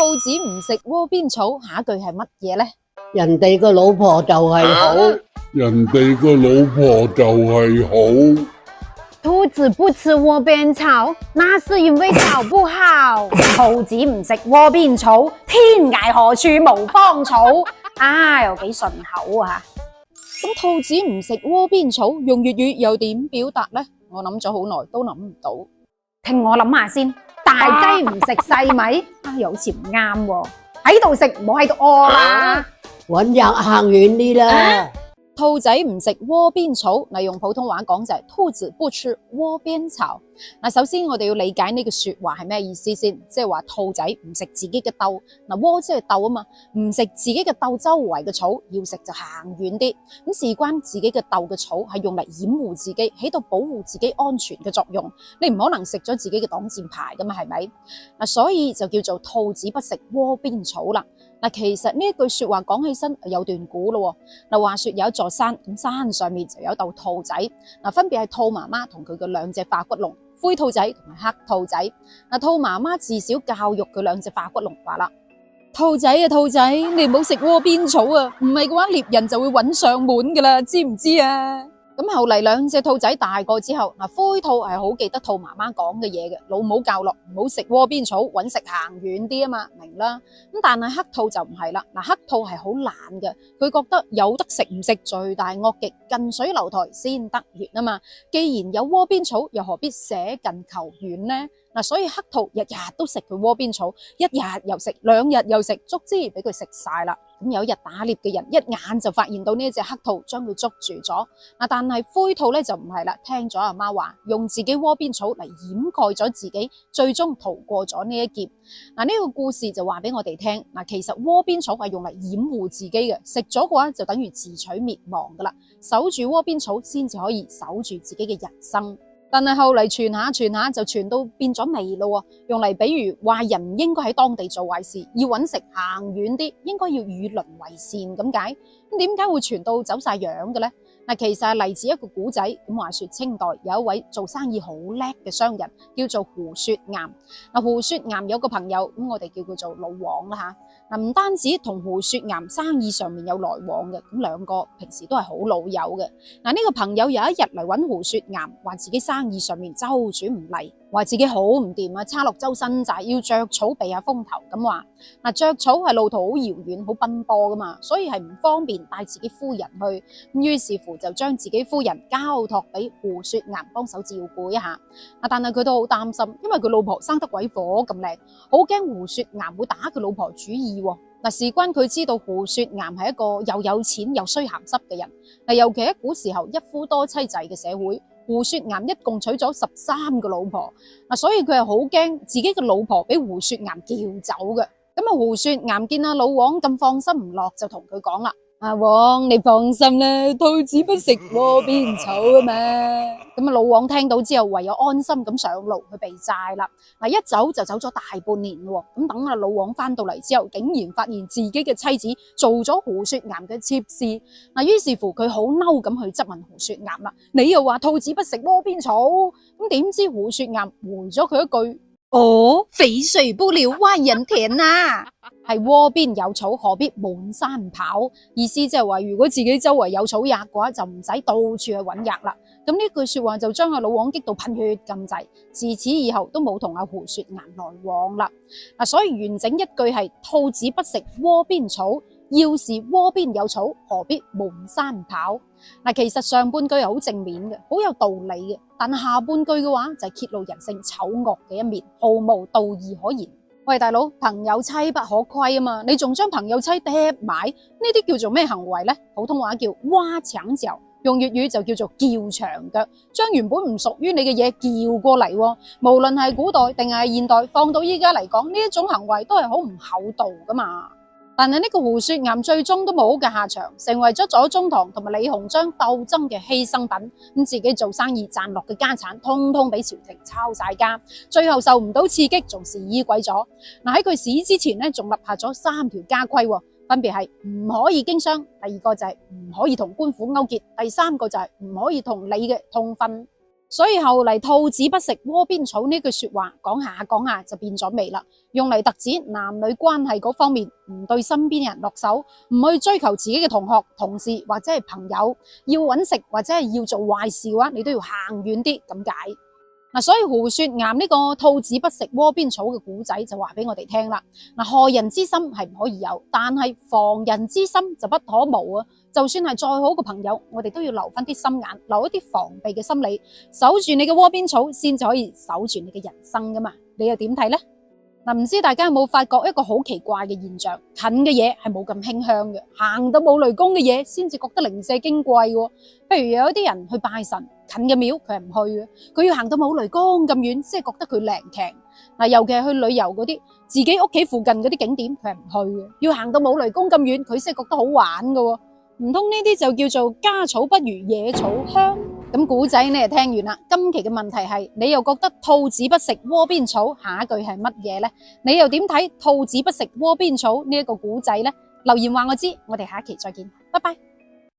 兔子唔食窩邊草，下一句係乜嘢呢？人哋個老婆就係好，人哋個老婆就係好。兔子不吃窩邊草，那是因為草不好。兔子唔食窩邊草，天涯何處無芳草。又幾順口啊！咁兔子唔食窩邊草，用粵語又點表達呢？我諗咗好耐都諗唔到。聽我諗下先，大雞唔食細米，又好似唔啱喎。喺度食唔好喺度屙啦。搵日行遠啲啦。兔仔唔食窩邊草，嗱用普通話講就係兔子不吃窩邊草。嗱，首先我哋要理解呢句說話係咩意思先，即係話兔仔唔食自己嘅竇，嗱窩即係竇啊嘛，唔食自己嘅竇周圍嘅草，要食就行遠啲。咁事關自己嘅竇嘅草係用嚟掩護自己，起到保護自己安全嘅作用。你唔可能食咗自己嘅擋箭牌噶嘛，係咪？嗱，所以就叫做兔子不食窩邊草啦。嗱，其實呢一句說話講起身有段古咯。嗱，話說有一座山，咁山上面就有一竇兔仔，嗱分別係兔媽媽同佢嘅兩隻化骨龍，灰兔仔同埋黑兔仔。嗱，兔媽媽自小教育佢兩隻化骨龍話啦：兔仔啊兔仔，你唔好食窩邊草啊，唔係嘅話獵人就會揾上門噶啦，知唔知啊？咁後嚟兩隻兔仔大個之後，嗱灰兔係好記得兔媽媽講嘅嘢嘅，老母教落唔好食窩邊草，揾食行遠啲啊嘛，明啦。咁但係黑兔就唔係啦，嗱黑兔係好懶嘅，佢覺得有得食唔食罪大惡極，近水樓台先得月啊嘛。既然有窩邊草，又何必捨近求遠呢？嗱，所以黑兔日日都食佢窩邊草，一日又食，兩日又食，足之俾佢食晒啦。咁有一日打獵嘅人一眼就發現到呢一隻黑兔，將佢捉住咗。嗱，但係灰兔咧就唔係啦，聽咗阿媽話，用自己窩邊草嚟掩蓋咗自己，最終逃過咗呢一劫。嗱，呢個故事就話俾我哋聽，嗱，其實窩邊草係用嚟掩護自己嘅，食咗嘅話就等於自取滅亡噶啦。守住窩邊草先至可以守住自己嘅人生。但係後嚟傳下傳下就傳到變咗味咯，用嚟比喻壞人唔應該喺當地做壞事，要揾食行遠啲，應該要與鄰為善咁解。咁點解會傳到走晒樣嘅呢？嗱，其實係嚟自一個古仔。咁話說清代有一位做生意好叻嘅商人，叫做胡雪岩。嗱，胡雪岩有個朋友，咁我哋叫佢做老王啦吓。嗱，唔單止同胡雪岩生意上面有來往嘅，咁兩個平時都係好老友嘅。嗱，呢個朋友有一日嚟揾胡雪岩，話自己生意上面周轉唔嚟，話自己好唔掂啊，叉落周身債，要著草避下風頭咁話。嗱，著草係路途好遙遠，好奔波噶嘛，所以係唔方便帶自己夫人去。咁於是乎就將自己夫人交託俾胡雪岩幫手照顧一下。但係佢都好擔心，因為佢老婆生得鬼火咁靚，好驚胡雪岩會打佢老婆主意。嗱，事關佢知道胡雪岩係一個又有錢又衰鹹濕嘅人。嗱，尤其喺古時候一夫多妻制嘅社會，胡雪岩一共娶咗13個老婆。嗱，所以佢係好驚自己嘅老婆俾胡雪岩叫走嘅。咁啊，胡雪岩見阿老王咁放心唔落，就同佢講啦：阿王，你放心啦，兔子不食窩邊草啊嘛。咁啊，老王聽到之後，唯有安心咁上路去避債啦。嗱，一走就走咗大半年喎。咁等阿老王翻到嚟之後，竟然發現自己嘅妻子做咗胡雪岩嘅妾侍。嗱，於是乎佢好嬲咁去質問胡雪岩啦：你又話兔子不食窩邊草，咁點知胡雪岩回咗佢一句：哦，肥水不流外人田啊，係窩邊有草，何必滿山跑？意思即係話，如果自己周圍有草藥嘅話，就唔使到處去揾藥啦。咁呢句說話就將阿老王激到噴血咁滯，自此以後都冇同阿胡雪岩來往啦。嗱，所以完整一句係：兔子不食窩邊草，要是窩邊有草，何必滿山跑？嗱，其實上半句係好正面嘅，好有道理嘅，但下半句嘅話就係揭露人性醜惡嘅一面，毫無道義可言。喂，大佬，朋友妻不可虧啊嘛，你仲將朋友妻掟埋，呢啲叫做咩行為呢？普通話叫挖牆腳，用粵語就叫做叫長腳，將原本唔屬於你嘅嘢叫過嚟。無論係古代定係現代，放到依家嚟講，呢一種行為都係好唔厚道噶嘛。但係呢個胡雪岩最終都冇好嘅下場，成為咗左宗棠同埋李鴻章鬥爭嘅犧牲品。咁自己做生意賺落嘅家產，通通俾朝廷抄晒家，最後受唔到刺激，仲是衣鬼咗。嗱，喺佢死之前呢，仲立下咗3條家規，分別係唔可以經商，第二個就係唔可以同官府勾結，第三個就係唔可以同你嘅通婚。所以後嚟兔子不食窩邊草呢句說話講下講下就變咗味啦，用嚟特指男女關係嗰方面唔對身邊人落手，唔去追求自己嘅同學、同事或者係朋友，要揾食或者係要做壞事嘅話，你都要行遠啲咁解。所以胡雪岩呢個兔子不食窩邊草嘅古仔就話俾我哋聽啦。害人之心係唔可以有，但係防人之心就不可無啊！就算係再好嘅朋友，我哋都要留翻啲心眼，留一啲防備嘅心理，守住你嘅窩邊草，先至可以守住你嘅人生噶嘛。你又點睇呢？唔知大家有冇發覺一個好奇怪嘅現象？近嘅嘢係冇咁馨香嘅，行到冇雷公嘅嘢先至覺得零舍矜貴喎。譬如有一啲人去拜神，近嘅廟佢係唔去嘅，佢要行到冇雷公咁遠先係覺得佢靈強。尤其係去旅遊嗰啲，自己屋企附近嗰啲景點佢係唔去嘅，要行到冇雷公咁遠佢先係覺得好玩嘅喎。唔通呢啲就叫做家草不如野草香？咁古仔你就聽完啦。今期嘅問題係，你又覺得兔子不食窩邊草下一句係乜嘢呢？你又點睇兔子不食窩邊草呢一個古仔呢？留言話我知，我哋下一期再見，拜拜。